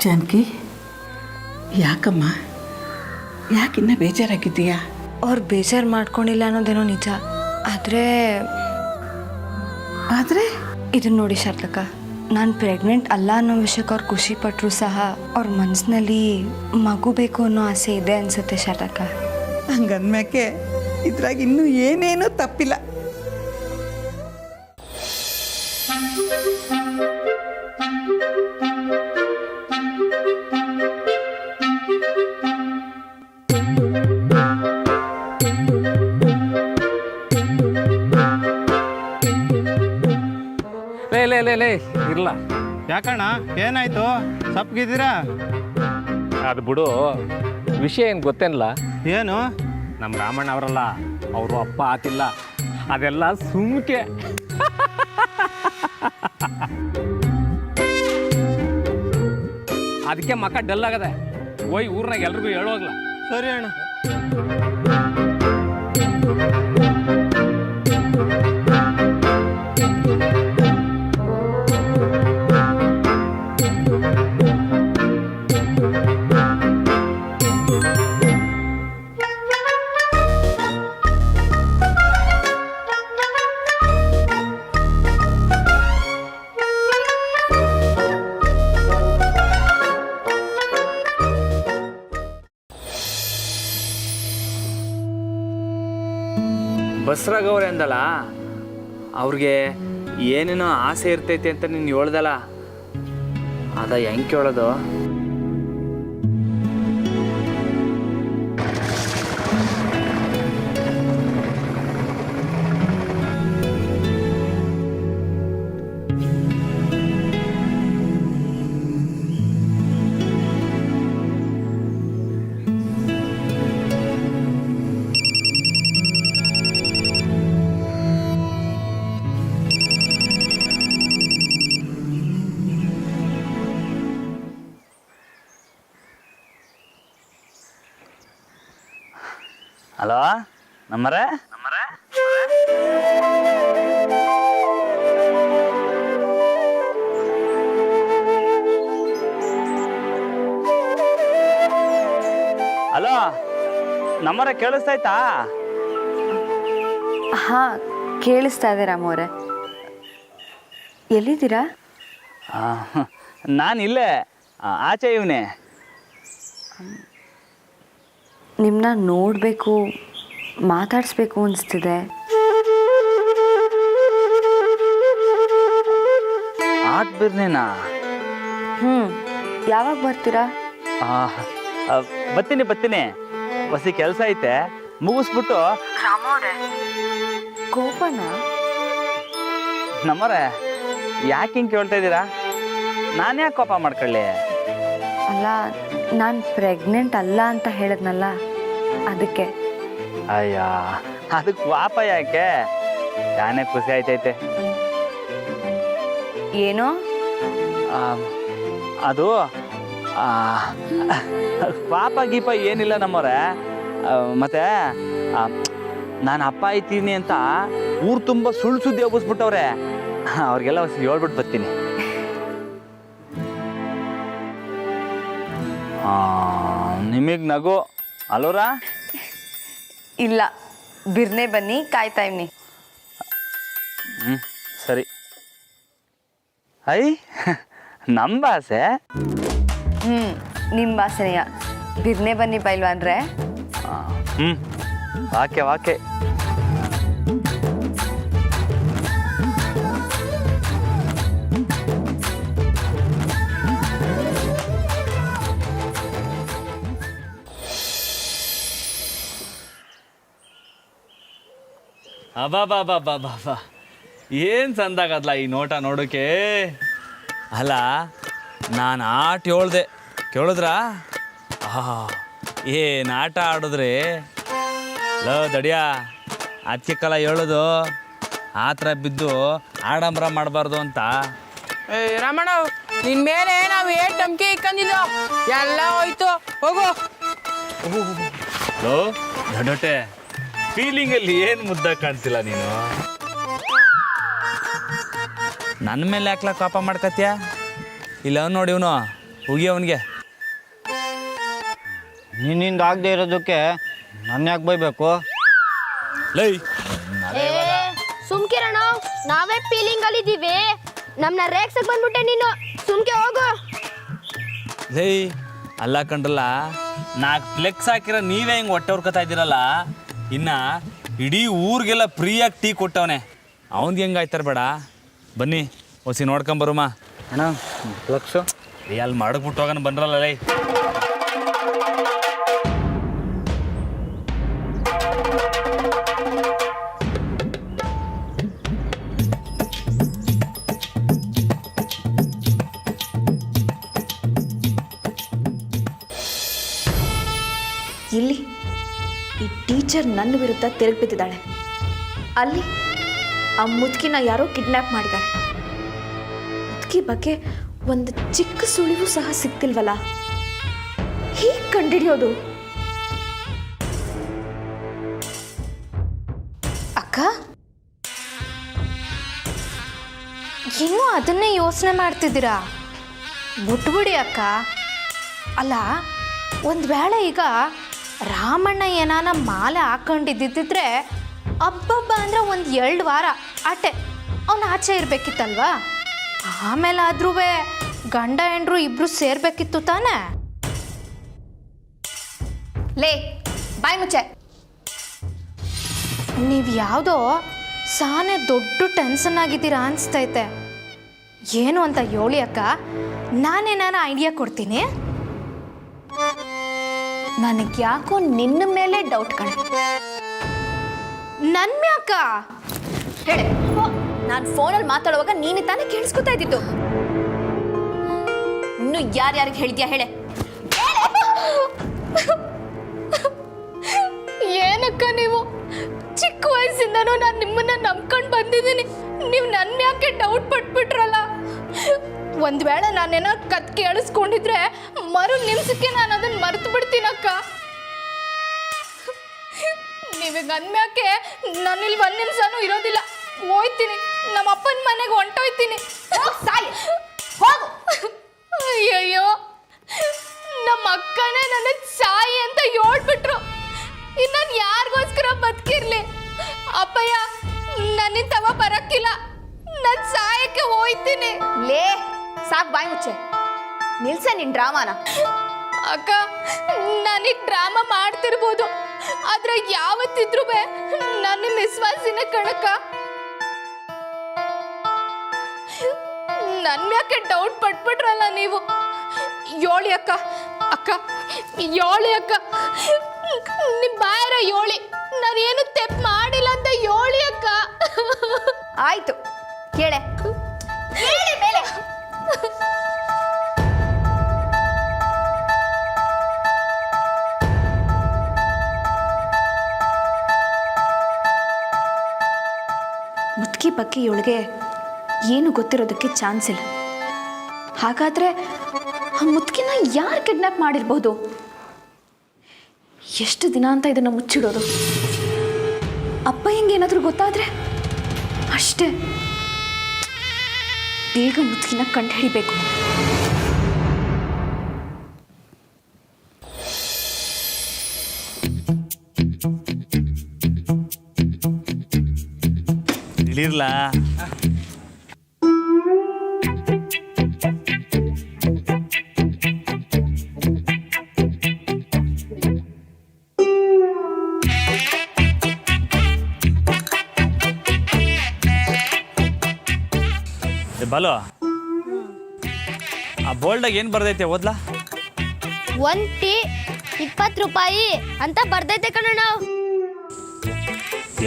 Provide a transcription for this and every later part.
ಜಾನಕಿ, ಯಾಕಮ್ಮ, ಯಾಕಿನ್ನ ಬೇಜಾರಾಗಿದ್ದೀಯಾ? ಅವ್ರು ಬೇಜಾರು ಮಾಡ್ಕೊಂಡಿಲ್ಲ ಅನ್ನೋದೇನೋ ನಿಜ. ಆದರೆ ಇದನ್ನ ನೋಡಿ ಶಾರದಕ್ಕ, ನಾನು ಪ್ರೆಗ್ನೆಂಟ್ ಅಲ್ಲ ಅನ್ನೋ ವಿಷಯಕ್ಕೆ ಅವ್ರು ಖುಷಿ ಪಟ್ಟರು ಸಹ ಅವ್ರ ಮನಸ್ಸಿನಲ್ಲಿ ಮಗು ಬೇಕು ಅನ್ನೋ ಆಸೆ ಇದೆ ಅನ್ಸುತ್ತೆ ಶಾರದಕ್ಕ. ಹಂಗನ್ಮ್ಯಾಕೆ ಇದ್ರಾಗ ಇನ್ನೂ ಏನೇನೂ ತಪ್ಪಿಲ್ಲ. ಲೇ ಇರಲ್ಲ. ಯಾಕಣ್ಣ, ಏನಾಯ್ತು? ಸಪ್ಪಗಿದ್ದೀರಾ? ಅದು ಬಿಡು, ವಿಷಯ ಏನು ಗೊತ್ತೇನಲ್ಲ? ಏನು? ನಮ್ಮ ರಾಮಣ್ಣ ಅವರಲ್ಲ, ಅವರು ಅಪ್ಪ ಆತಿಲ್ಲ, ಅದೆಲ್ಲ ಸುಮ್ಕೆ. ಅದಕ್ಕೆ ಮಕ್ಕ ಡಲ್ ಆಗದೆ. ಹೋಯ್ ಊರ್ನಾಗ ಎಲ್ರಿಗೂ ಹೇಳೋಗ್ಲ. ಸರಿ ಅಣ್ಣ. ಬಸ್ರಾಗವ್ರೆ ಅಂದಲ್ಲ, ಅವ್ರಿಗೆ ಏನೇನೋ ಆಸೆ ಇರ್ತೈತಿ ಅಂತ ನೀನು ಹೇಳ್ದಲ್ಲ, ಅದ ಹೆಂಗೆ ಕೇಳೋದು? ಹಲೋ, ನಮ್ಮರೆ ಹಲೋ, ನಮ್ಮರೆ ಕೇಳಿಸ್ತಾಯ್ತಾ? ಹಾಂ, ಕೇಳಿಸ್ತಾ ಇದೆ ರಾಮವ್ರೆ. ಎಲ್ಲಿದ್ದೀರಾ? ನಾನು ಇಲ್ಲೇ ಆಚೆ ಇವನೇ. ನಿಮ್ಮನ್ನ ನೋಡಬೇಕು, ಮಾತಾಡಿಸ್ಬೇಕು ಅನಿಸ್ತಿದೆ. ಬಿರ್ನೇನಾ? ಯಾವಾಗ ಬರ್ತೀರಾ? ಬರ್ತೀನಿ. ಹೊಸಿ ಕೆಲಸ ಐತೆ, ಮುಗಿಸ್ಬಿಟ್ಟು. ಕೋಪನ? ನಮ್ಮರೆ ಯಾಕೆ ಹಿಂಗೆ ಕೇಳ್ತಾ ಇದ್ದೀರಾ? ನಾನು ಯಾಕೆ ಕೋಪ ಮಾಡ್ಕೊಳ್ಳಿ? ಅಲ್ಲ, ನಾನು ಪ್ರೆಗ್ನೆಂಟ್ ಅಲ್ಲ ಅಂತ ಹೇಳಿದ್ನಲ್ಲ, ಅದಕ್ಕೆ. ಅಯ್ಯ, ಅದಕ್ಕೆ ವಾಪ ಯಾಕೆ? ಯಾನೇ ಖುಷಿ ಆಯ್ತೈತೆ. ಏನೋ ಅದು ಪಾಪ ಗೀಪ ಏನಿಲ್ಲ ನಮ್ಮವ್ರೆ. ಮತ್ತೆ ನಾನು ಅಪ್ಪ ಐತೀನಿ ಅಂತ ಊರು ತುಂಬ ಸುಳ್ಳು ಸುದ್ದಿ ಹಬ್ಬಿಸ್ಬಿಟ್ಟವ್ರೆ. ಅವ್ರಿಗೆಲ್ಲ ಹೇಳ್ಬಿಟ್ಟು ಬರ್ತೀನಿ. ನಿಮಗೆ ನಗು ಅಲೋರ? ಇಲ್ಲ, ಬಿರ್ನೆ ಬನ್ನಿ, ಕಾಯ್ತಾ ಇವ್ನಿ. ಸರಿ. ಐ ನಮ್ಮ ಭಾಷೆ? ನಿಮ್ಮ ಭಾಷೆಯ ಬಿರ್ನೆ ಬನ್ನಿ ಬೈಲ್ವಾನ್ರೆ. ವಾಕೆ ಅಬ್ಬಾ ಏನು ಚಂದಾಗದ್ಲ ಈ ನೋಟ ನೋಡೋಕೆ. ಅಲ್ಲ, ನಾನು ಆಟ ಹೇಳ್ದೆ, ಕೇಳಿದ್ರಾ? ಏನು ಆಟ ಆಡಿದ್ರಿ ದಡಿಯ? ಅದಕ್ಕೆ ಕಲ ಹೇಳೋದು, ಆ ಥರ ಬಿದ್ದು ಆಡಂಬರ ಮಾಡಬಾರ್ದು ಅಂತ. ರಮಣ, ನಿನ್ ಮೇಲೆ ನಾವು ಏನ್ ನಂಬಿಕೆ ಇಕ್ಕಂದಿಲ್ಲ, ಎಲ್ಲ ಹೋಯ್ತು, ಹೋಗು. ದೊಡ್ಡೋಟೆ, ಫೀಲಿಂಗಲ್ಲಿ ಏನು ಮುದ್ದ ಕಾಣ್ತಿಲ್ಲ ನೀನು. ನನ್ನ ಮೇಲೆ ಯಾಕ್ಲ ಕೋಪ ಮಾಡ್ಕತ್ಯ? ಇಲ್ಲ ನೋಡಿ, ಇವನು ಹೋಗಿ ಅವನಿಗೆ. ನಿನ್ನಿಂದ ಆಗದೆ ಇರೋದಕ್ಕೆ ನನ್ನ ಯಾಕೆ ಬೈಬೇಕು? ಲೈ ಸುಮ್ಕಿರಣ, ನಾವೇ ಫೀಲಿಂಗ್ ಅಲ್ಲಿ ಇದೀವಿ. ನಮ್ನ ರೇಕ್ಸಕ್ ಬಂದ್ಬಿಟ್ಟೆ ನೀನು. ಸುಮ್ಕೆ ಹೋಗು. ಲೈ ಅಲ್ಲ ಕಂಡ್ರಲ್ಲ, 4 ಫ್ಲೆಕ್ಸ್ ಹಾಕಿರೋ ನೀವೇ ಹಿಂಗೆ ಹೊಟ್ಟೆ ಹೊರ್ಕೊತಾ ಇದ್ದೀರಲ್ಲ, ಇನ್ನು ಇಡೀ ಊರಿಗೆಲ್ಲ ಫ್ರೀಯಾಗಿ ಟೀ ಕೊಟ್ಟವನೆ. ಅವನಿಗೆ ಹೆಂಗೆ ಆಯ್ತಾರೆ ಬೇಡ. ಬನ್ನಿ ಹೊಸಿ ನೋಡ್ಕೊಂಬರುಮ. ಅಣ್ಣ ಲಕ್ಷ ಅಲ್ಲಿ ಮಾಡಕ್ಬಿಟ್ಟು ಹೋಗೋಣ ಬಂದ್ರಲ್ಲ ಲೈ. ಇಲ್ಲಿ ಈ ಟೀಚರ್ ನನ್ನ ವಿರುದ್ಧ ತಿರುಗಿ ಬಿದ್ದಿದ್ದಾಳೆ. ಅಲ್ಲಿ ಆ ಮುದುಕಿನ ಯಾರೋ ಕಿಡ್ನ್ಯಾಪ್ ಮಾಡಿದ್ದಾರೆ. ಮುದುಕಿ ಬಗ್ಗೆ ಒಂದು ಚಿಕ್ಕ ಸುಳಿವು ಸಹ ಸಿಗ್ತಿಲ್ವಲ್ಲ. ಹೀಗೆ ಕಂಡಿಡಿಯೋದು? ಅಕ್ಕ ಇನ್ನೂ ಅದನ್ನೇ ಯೋಚನೆ ಮಾಡ್ತಿದ್ದೀರಾ? ಬಿಟ್ಬಿಡಿ ಅಕ್ಕ. ಅಲ್ಲ, ಒಂದು ವೇಳೆ ಈಗ ರಾಮಣ್ಣ ಏನಾನ ಮಾಲೆ ಹಾಕೊಂಡಿದ್ದಿದ್ರೆ ಹಬ್ಬಬ್ಬ ಅಂದರೆ ಒಂದು 2 ವಾರ ಆಟೆ ಅವನು ಆಚೆ ಇರಬೇಕಿತ್ತಲ್ವಾ? ಆಮೇಲಾದ್ರೂ ಗಂಡ ಹೆಂಡ್ರು ಇಬ್ರು ಸೇರ್ಬೇಕಿತ್ತು ತಾನೇ? ಲೇ ಬಾಯ್ ಮುಚ್ಚೆ. ನೀವು ಯಾವುದೋ ಸಾನೆ ದೊಡ್ಡ ಟೆನ್ಷನ್ ಆಗಿದ್ದೀರಾ ಅನಿಸ್ತೈತೆ. ಏನು ಅಂತ ಹೇಳಿ ಅಕ್ಕ, ನಾನೇನಾರ ಐಡಿಯಾ ಕೊಡ್ತೀನಿ. ನನಗೆ ಯಾಕೋ ನಿನ್ನ ಮೇಲೆ ಡೌಟ್ ಕಣೆ. ನನ್ನ ಮ್ಯಾಕ? ಹೇಳೆ. ನಾನು ಫೋನಲ್ಲಿ ಮಾತಾಡುವಾಗ ನೀನು ತಾನೇ ಕೇಳಿಸ್ಕೊತಾ ಇದ್ದಿದ್ದು. ಇನ್ನು ಯಾರ್ಯಾರಿಗೆ ಹೇಳಿದ್ಯಾ ಹೇಳೆ. ಏನಕ್ಕ ನೀವು? ಚಿಕ್ಕ ವಯಸ್ಸಿಂದನೂ ನಾನು ನಿಮ್ಮನ್ನ ನಂಬ್ಕೊಂಡು ಬಂದಿದ್ದೀನಿ. ನೀವು ನನ್ನ ಯಾಕೆ ಡೌಟ್ ಪಟ್ಬಿಟ್ರಲ್ಲ? ಒಂದು ವೇಳೆ ನಾನೇನೋ ಕತ್ ಕೇಳಿಸ್ಕೊಂಡಿದ್ರೆ ಮರು ನಿಮಿಷಕ್ಕೆ ನಾನು ಅದನ್ನು ಮರೆತು ಬಿಡ್ತೀನಕ್ಕ. ನೀವೀಗ ಅಂದ್ಮ್ಯಾಕೆ ನಾನಿಲ್ಲಿ 1 ನಿಮಿಷನೂ ಇರೋದಿಲ್ಲ. ಹೋಯ್ತೀನಿ, ನಮ್ಮ ಅಪ್ಪನ ಮನೆಗೆ ಹೊಂಟೋಯ್ತೀನಿ. ಸಾಯಿ ಹೋಗು. ಅಯ್ಯಯ್ಯೋ, ನಮ್ಮ ಅಕ್ಕನೇ ನನ್ನ ಸಾಯಿ ಅಂತ ಹೇಳ್ಬಿಟ್ರು. ಇನ್ನು ನಾನು ಯಾರಿಗೋಸ್ಕರ ಬದುಕಿರ್ಲಿ? ಅಪ್ಪಯ್ಯ ನನ್ನಿಂದ ತವ ಬರಕ್ಕಿಲ್ಲ. ನಾನು ಸಾಯಕ್ಕೆ ಹೋಯ್ತೀನಿ. ಲೇ ಸಾಕು, ಬಾಯ್ ಮುಚ್ಚೆ. ನಿಲ್ಸೆ ನಿನ್ ಡ್ರಾಮಾನ. ಅಕ್ಕ, ನನಗೆ ಡ್ರಾಮಾ ಮಾಡ್ತಿರ್ಬೋದು, ಆದ್ರೆ ಯಾವತ್ತಿದ್ರೂ ನನ್ನ ವಿಶ್ವಾಸಿನ ಕಣಕ್ಕ. ನನ್ನ ಯಾಕೆ ಡೌಟ್ ಪಟ್ಬಿಟ್ರಲ್ಲ ನೀವು? ಯೋಳಿ ಅಕ್ಕ, ಅಕ್ಕ ಯೋಳಿ ಅಕ್ಕ, ನಿಮ್ಮ ಬಾಯರ ಯೋಳಿ. ನಾನೇನು ತೆಪ್ಪು ಮಾಡಿಲ್ಲ ಅಂತ ಯೋಳಿ ಅಕ್ಕ. ಆಯ್ತು ಕೇಳೆ ಮೇಲೆ. ಮುದುಕಿ ಬಗ್ಗೆ ಇವಳಿಗೆ ಏನು ಗೊತ್ತಿರೋದಕ್ಕೆ ಚಾನ್ಸ್ ಇಲ್ಲ. ಹಾಗಾದ್ರೆ ಆ ಮುದುಕಿನ ಯಾರು ಕಿಡ್ನಾಪ್ ಮಾಡಿರ್ಬೋದು? ಎಷ್ಟು ದಿನ ಅಂತ ಇದನ್ನು ಮುಚ್ಚಿಡೋದು? ಅಪ್ಪ ಹೆಂಗೇನಾದರೂ ಗೊತ್ತಾದ್ರೆ ಅಷ್ಟೇ, ಬೇಗ ಮುದುಕಿನ ಕಂಡು ಹಿಡಿಬೇಕು. ಇಳಿರ್ಲಾ? ಬಾಲು, ಆ ಬೋಲ್ಡಾಗ ಏನು ಬರ್ದೈತೆ ಓದ್ಲಾ? 1 ಟೀ 20 ರೂಪಾಯಿ ಅಂತ ಬರ್ದೈತೆ ಕಣ.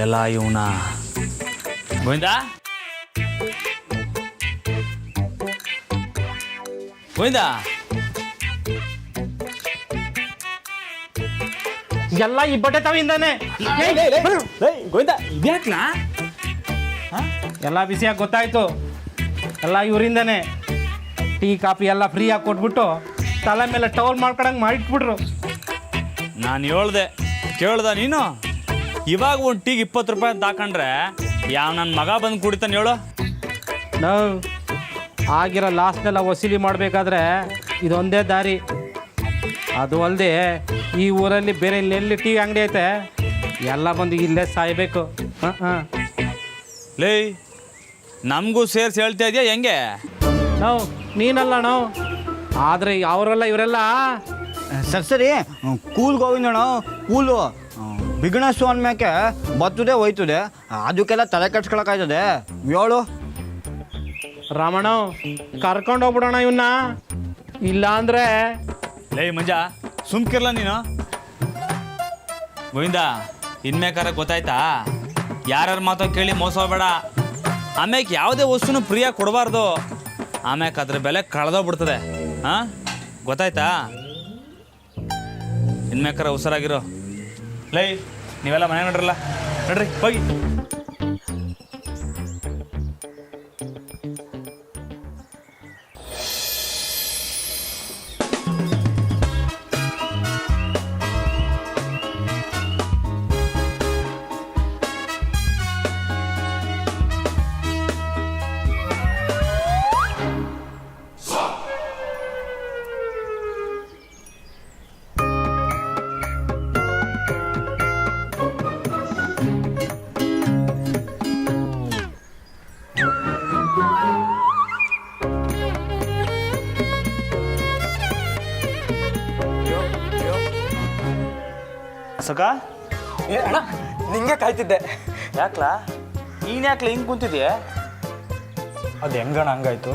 ಎಲ್ಲ ಇವನ ಗೋವಿಂದ, ಗೋವಿಂದ, ಎಲ್ಲ ಈ ಬಟ್ಟೆ ತವಿಂದಾನೆ. ಗೋವಿಂದ ಇದ್ಯಾಕ್ಲಾ? ಎಲ್ಲ ಬಿಸಿಯಾಗಿ ಗೊತ್ತಾಯ್ತು. ಎಲ್ಲ ಇವರಿಂದಾನೆ. ಟೀ ಕಾಫಿ ಎಲ್ಲ ಫ್ರೀಯಾಗಿ ಕೊಟ್ಬಿಟ್ಟು ತಲೆ ಮೇಲೆ ಟವಲ್ ಮಾಡ್ಕೊಳಂಗೆ ಮಾಡಿಟ್ಬಿಟ್ರು. ನಾನು ಹೇಳ್ದೆ, ಕೇಳ್ದ ನೀನು? ಇವಾಗ ಒಂದು ಟೀಗೆ 20 ರೂಪಾಯಿ ಅಂತ ಹಾಕೊಂಡ್ರೆ ಯಾವ ನನ್ನ ಮಗ ಬಂದು ಕುಡಿತಾನೆ ಹೇಳು? ನಾವು ಆಗಿರೋ ಲಾಸ್ನೆಲ್ಲ ವಸೂಲಿ ಮಾಡಬೇಕಾದ್ರೆ ಇದೊಂದೇ ದಾರಿ. ಅದು ಅಲ್ಲದೆ ಈ ಊರಲ್ಲಿ ಬೇರೆ ಎಲ್ಲೆಲ್ಲಿ ಟೀ ಅಂಗಡಿ ಐತೆ ಎಲ್ಲ ಬಂದು ಇಲ್ಲೇ ಸಾಯ್ಬೇಕು. ಹಾಂ ಲೇ ನಮಗೂ ಸೇರಿಸಿ ಹೇಳ್ತಾ ಇದೆಯಾ ಹೆಂಗೆ? ನಾವು ನೀನಲ್ಲ ನಾವು, ಆದರೆ ಅವರೆಲ್ಲ ಇವರೆಲ್ಲ ಸರಿ ಕೂಲ್ ಗೋವಿಂದಣ್ಣ ಕೂಲು ಬಿಗಣಸ್ಸು ಅಂದ್ಮ್ಯಾಕೆ ಬರ್ತದೆ ಹೋಯ್ತದೆ, ಅದಕ್ಕೆಲ್ಲ ತಲೆ ಕೆಡ್ಸ್ಕೊಳಕಾಯ್ತದೆ ಹೇಳು. ರಮಣ ಕರ್ಕೊಂಡು ಹೋಗ್ಬಿಡೋಣ ಇವನ್ನ, ಇಲ್ಲ ಅಂದರೆ. ಲೇ ಮಂಜ ಸುಮ್ಕಿರ್ಲ ನೀನು. ಗೋವಿಂದ ಇನ್ಮೇಕಾರ ಗೊತ್ತಾಯ್ತಾ, ಯಾರ್ಯಾರ ಮಾತೋ ಕೇಳಿ ಮೋಸ ಹೋಗ್ಬೇಡ. ಆಮ್ಯಾಕೆ ಯಾವುದೇ ವಸ್ತುನು ಫ್ರೀಯಾಗಿ ಕೊಡಬಾರ್ದು, ಆಮ್ಯಾಕೆ ಅದ್ರ ಬೆಲೆ ಕಳೆದೋಗ್ಬಿಡ್ತದೆ. ಹಾಂ ಗೊತ್ತಾಯ್ತಾ? ಇನ್ಮೇಕಾರ ಹುಷಾರಾಗಿರೋ. ಲೈ ನೀವೆಲ್ಲ ಮನೆ ನೋಡ್ರಲ್ಲ, ನೋಡ್ರಿ ಹೋಗಿ. ಸುಖ ಅಣ್ಣ ನಿಂಗೆ ಕಾಯ್ತಿದ್ದೆ. ಯಾಕ್ಲಾ ನೀನು ಯಾಕ್ಲ ಹಿಂಗೆ ಕುಂತಿದ್ಯೆ? ಅದು ಹೆಂಗಣ್ಣ ಹಂಗಾಯ್ತು?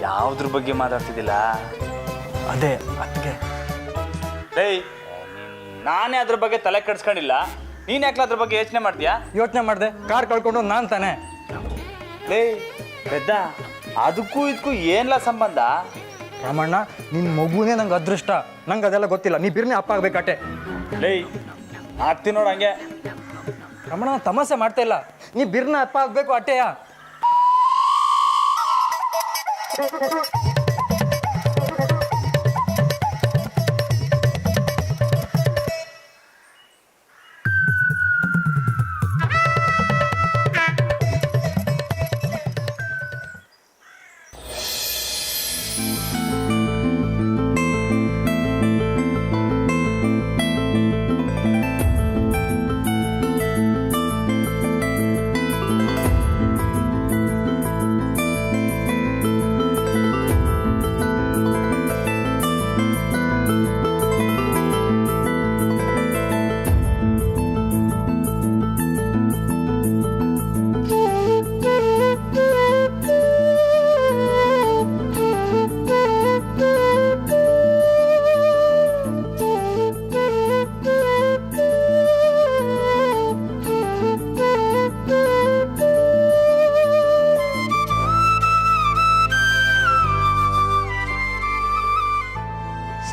ಯಾವುದ್ರ ಬಗ್ಗೆ ಮಾತಾಡ್ತಿದ್ದಿಲ್ಲ? ಅದೇ ಅದಕ್ಕೆ. ಏಯ್ ನಾನೇ ಅದ್ರ ಬಗ್ಗೆ ತಲೆ ಕೆಡ್ಸ್ಕೊಂಡಿಲ್ಲ, ನೀನು ಯಾಕ್ಲ ಅದ್ರ ಬಗ್ಗೆ ಯೋಚನೆ ಮಾಡ್ತೀಯಾ? ಯೋಚನೆ ಮಾಡಿದೆ, ಕಾರ್ ಕಳ್ಕೊಂಡು ನಾನು ತಾನೆ. ಲೇ ಪೆದ್ದ, ಅದಕ್ಕೂ ಇದಕ್ಕೂ ಏನ್ಲ ಸಂಬಂಧ? ರಾಮಣ್ಣ ನಿನ್ನ ಮಗುನೇ ನಂಗೆ ಅದೃಷ್ಟ, ನಂಗೆ ಅದೆಲ್ಲ ಗೊತ್ತಿಲ್ಲ. ನೀ ಬಿರ್ನೆ ಅಪ್ಪ ಆಗ್ಬೇಕಟ್ಟೆ. ಲೇ ಆಗ್ತೀನಿ ನೋಡು ಹಂಗೆ. ರಮಣ ತಮಾಷೆ ಮಾಡ್ತಾ ಇಲ್ಲ, ನೀ ಬಿರ್ನ ಅಪ್ಪ ಆಗ್ಬೇಕು ಅಟ್ಟೆಯ.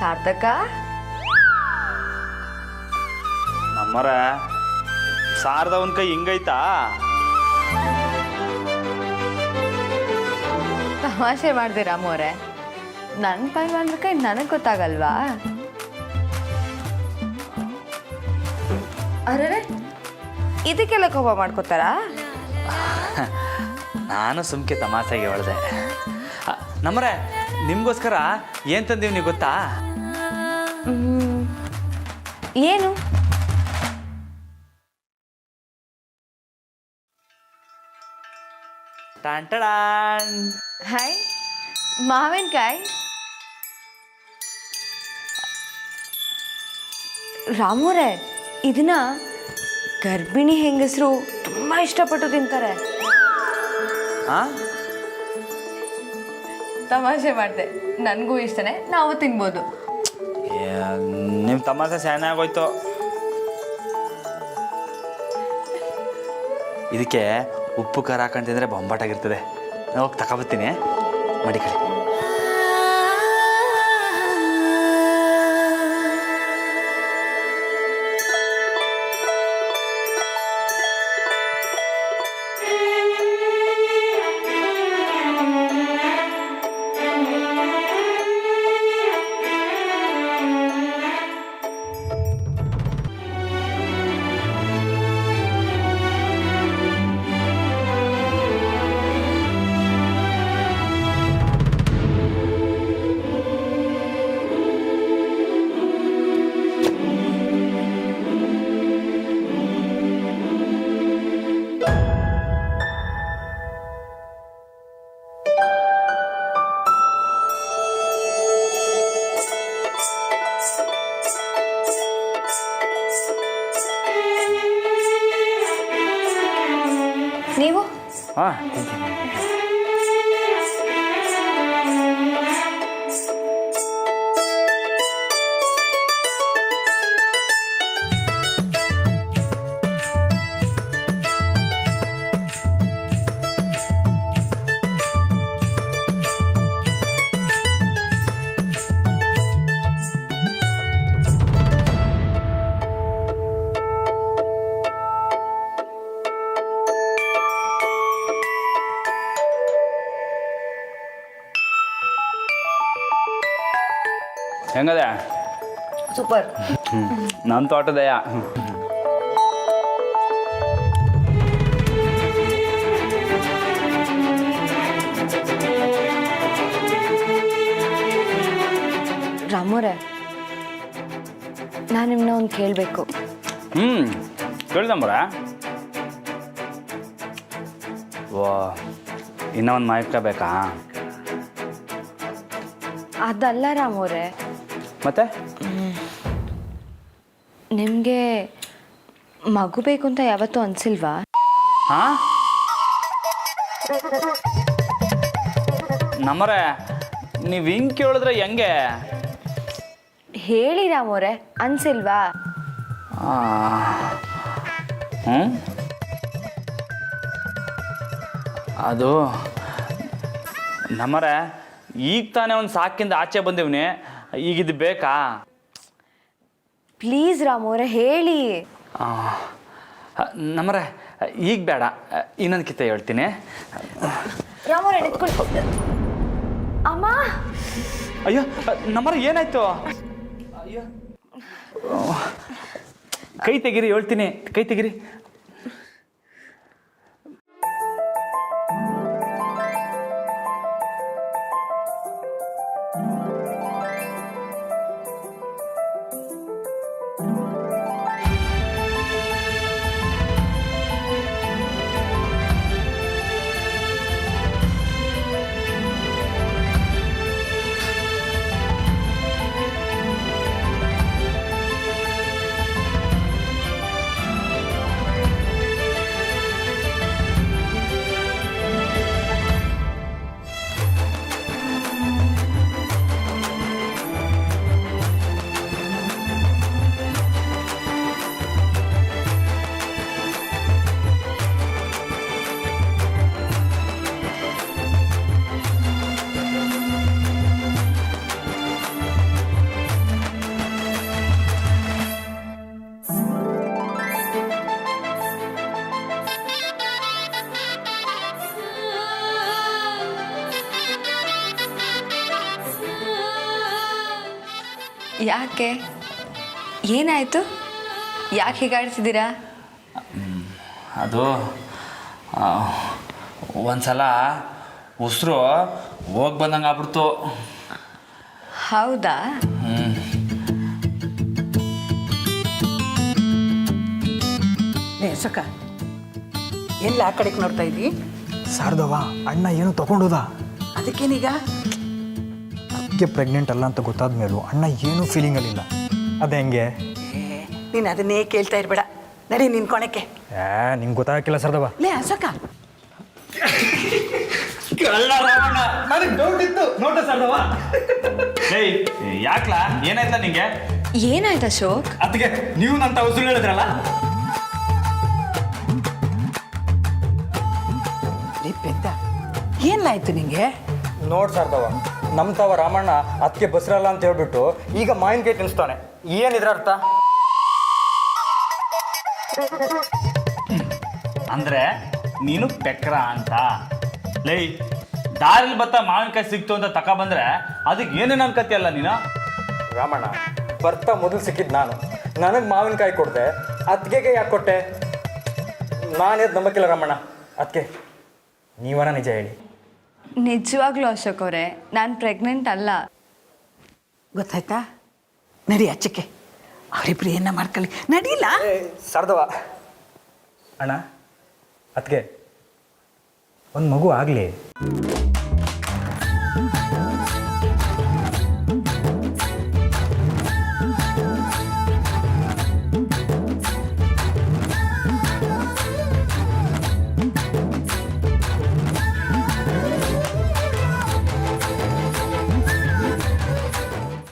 ಸಾರ್ಥಕ ನಮ್ಮರ ಸಾರದವನ್ ಕೈ ಹಿಂಗೈತಾ? ತಮಾಷೆ ಮಾಡಿದೆ ರಾಮು ಅವರೇ, ನನ್ನ ಪೈಲ್ವಾನ್ರ ಕೈ ನನಗೆ ಗೊತ್ತಾಗಲ್ವಾ? ಅರೆ ಇದಕ್ಕೆಲ್ಲ ಕೋಪ ಮಾಡ್ಕೋತಾರಾ? ನಾನು ಸುಮ್ಕೆ ತಮಾಷೆಗೆ ಹೇಳ್ದೆ. ನಮ್ಮರೆ ನಿಮಗೋಸ್ಕರ ಏನು ತಂದೀವಿ ನೀವು ಗೊತ್ತಾ? ಏನು? ಟಾಂಟಡಾನ್. ಹಾಯ್, ಮಾವಿನಕಾಯಿ. ರಾಮುರೇ, ಇದನ್ನ ಗರ್ಭಿಣಿ ಹೆಂಗಸರು ತುಂಬ ಇಷ್ಟಪಟ್ಟು ತಿಂತಾರೆ. ಹಾಂ ತಮಾಷೆ ಮಾಡಿದೆ, ನನಗೂ ಇಷ್ಟನೇ, ನಾವು ತಿನ್ಬೋದು. ನಿಮ್ಮ ತಮಾಷೆ ಶಾನೆ ಆಗೋಯ್ತು. ಇದಕ್ಕೆ ಉಪ್ಪು ಖಾರ ಹಾಕೊಂಡು ತಿಂದರೆ ಬೊಂಬಾಟಾಗಿರ್ತದೆ. ನಾನು ಹೋಗಿ ತಗೊಬರ್ತೀನಿ, ಮಡಿಕಳಿ. ನೀವು ಹಾಂ ಹೆಂಗದೆ ಸೂಪರ್. ನನ್ನ ತೋಟದಯ್ಯ. ರಾಮೋರೆ, ನಾನು ನಿಮ್ಮನ್ನ ಒಂದು ಕೇಳಬೇಕು. ಕೇಳ್ದಂಬರ ಓ ಇನ್ನೂ ಒಂದು ಮಾಹಿತಿ ಬೇಕಾ? ಅದಲ್ಲ ರಾಮೋರೆ, ಮತ್ತೆ ನಿಮಗೆ ಮಗು ಬೇಕು ಅಂತ ಯಾವತ್ತೂ ಅನಿಸಿಲ್ವಾ? ಹಾಂ ನಮ್ಮರೆ ನೀವು ಹಿಂಗೆ ಕೇಳಿದ್ರೆ ಹೆಂಗೆ? ಹೇಳಿ ರಾಮೋರೆ, ಅನಿಸಿಲ್ವಾ? ಹ್ಞೂ ಅದು ನಮ್ಮರೆ ಈಗ ತಾನೇ ಒಂದು ಸಾಕಿಂದ ಆಚೆ ಬಂದೇವ್ನಿ, ಈಗಿದ್ದು ಬೇಕಾ? ಪ್ಲೀಸ್ ರಾಮೋರೆ ಹೇಳಿ. ನಮ್ಮರೆ ಈಗ ಬೇಡ, ಇನ್ನೊಂದು ಕಿತ್ತ ಹೇಳ್ತೀನಿ. ರಾಮೋರೆ ನಿಂತ್ಕೊಳ್ಳಿ. ಅಮ್ಮ, ಅಯ್ಯೋ ನಮ್ಮರೆ ಏನಾಯ್ತು? ಅಯ್ಯೋ ಕೈ ತೆಗೀರಿ, ಹೇಳ್ತೀನಿ, ಕೈ ತೆಗೀರಿ. ಯಾಕೆ, ಏನಾಯಿತು? ಯಾಕೆ ಹೀಗಾಡ್ತಿದ್ದೀರಾ? ಅದು ಒಂದ್ಸಲ ಉಸಿರು ಹೋಗಿ ಬಂದಂಗೆ ಆಗ್ಬಿಡ್ತು. ಹೌದಾ? ಸಕ ಎಲ್ಲ ಆ ಕಡೆಗೆ ನೋಡ್ತಾ ಇದ್ದಿ? ಸಾರ್ದವ ಅಣ್ಣ ಏನು ತಗೊಂಡೋದ? ಅದಕ್ಕೇನೀಗ? ಅದಕ್ಕೆ ಪ್ರೆಗ್ನೆಂಟ್ ಅಲ್ಲ ಅಂತ ಗೊತ್ತಾದ ಮೇಲೂ ಅಣ್ಣ ಏನೂ ಫೀಲಿಂಗಲ್ಲಿಲ್ಲ. ಅದು ಹೆಂಗೆ? ನೀನು ಅದನ್ನೇ ಕೇಳ್ತಾ ಇರಬೇಡ, ನಡಿ ನಿನ್ ಕೊಣಕ್ಕೆ. ನಿಂಗೆ ಗೊತ್ತಾಗಿಲ್ಲ ಸರ್ದವ. ಲೇ ಅಸಕ, ನನಗೆ ಡೌಟ್ ಇತ್ತು ನೋಟ ಸರ್ದವ. ಯಾಕ್ಲಾ ಏನಾಯ್ತಾ ನಿಂಗೆ? ಏನಾಯ್ತು ಅಶೋಕ್? ಅದಕ್ಕೆ ನೀವು ನನ್ನ ಉಸುರು ಹೇಳಿದ್ರಲ್ಲ. ಪೆದ್ದ ಏನಾಯ್ತು ನಿಂಗೆ? ನೋಡ್ ಸರ್ದವ, ನಮ್ಮ ತವ ರಾಮಣ್ಣ ಅದಕ್ಕೆ ಬಸ್ರಲ್ಲ ಅಂತ ಹೇಳ್ಬಿಟ್ಟು ಈಗ ಮಾವಿನಕಾಯಿ ತಿನ್ನಿಸ್ತಾನೆ. ಏನಿದ್ರ ಅರ್ಥ? ಅಂದ್ರೆ ನೀನು ಪೆಕ್ರ ಅಂತ? ಲೈ ದಾರಿಲಿ ಬತ್ತ ಮಾವಿನಕಾಯಿ ಸಿಕ್ತು ಅಂತ ತಗೊಬಂದ್ರೆ ಅದಕ್ಕೆ ಏನೇನು ಅನ್ಕತಿಯಲ್ಲ ನೀನು? ರಾಮಣ್ಣ ಬರ್ತಾ ಮೊದಲು ಸಿಕ್ಕಿದ್ದು ನಾನು, ನನಗೆ ಮಾವಿನಕಾಯಿ ಕೊಡ್ದೆ, ಅತ್ತಿಗೆಗೆ ಯಾಕೆ ಕೊಟ್ಟೆ? ನಾನೇದು ನಂಬಕ್ಕಿಲ್ಲ ರಾಮಣ್ಣ. ಅದಕ್ಕೆ ನೀವನ ನಿಜ ಹೇಳಿ. ನಿಜವಾಗ್ಲೂ ಅಶೋಕ್ ಅವರೇ, ನಾನು ಪ್ರೆಗ್ನೆಂಟ್ ಅಲ್ಲ. ಗೊತ್ತಾಯ್ತಾ? ನಡಿ ಅಚ್ಚಕ್ಕೆ, ಅವರಿಬ್ರು ಏನ ಮಾಡ್ಕೊಳ್ಳಿ, ನಡೀಲ್ಲ? ಸರ್ದವ ಅಣ್ಣ, ಅದಕ್ಕೆ ಒಂದು ಮಗು ಆಗಲಿ.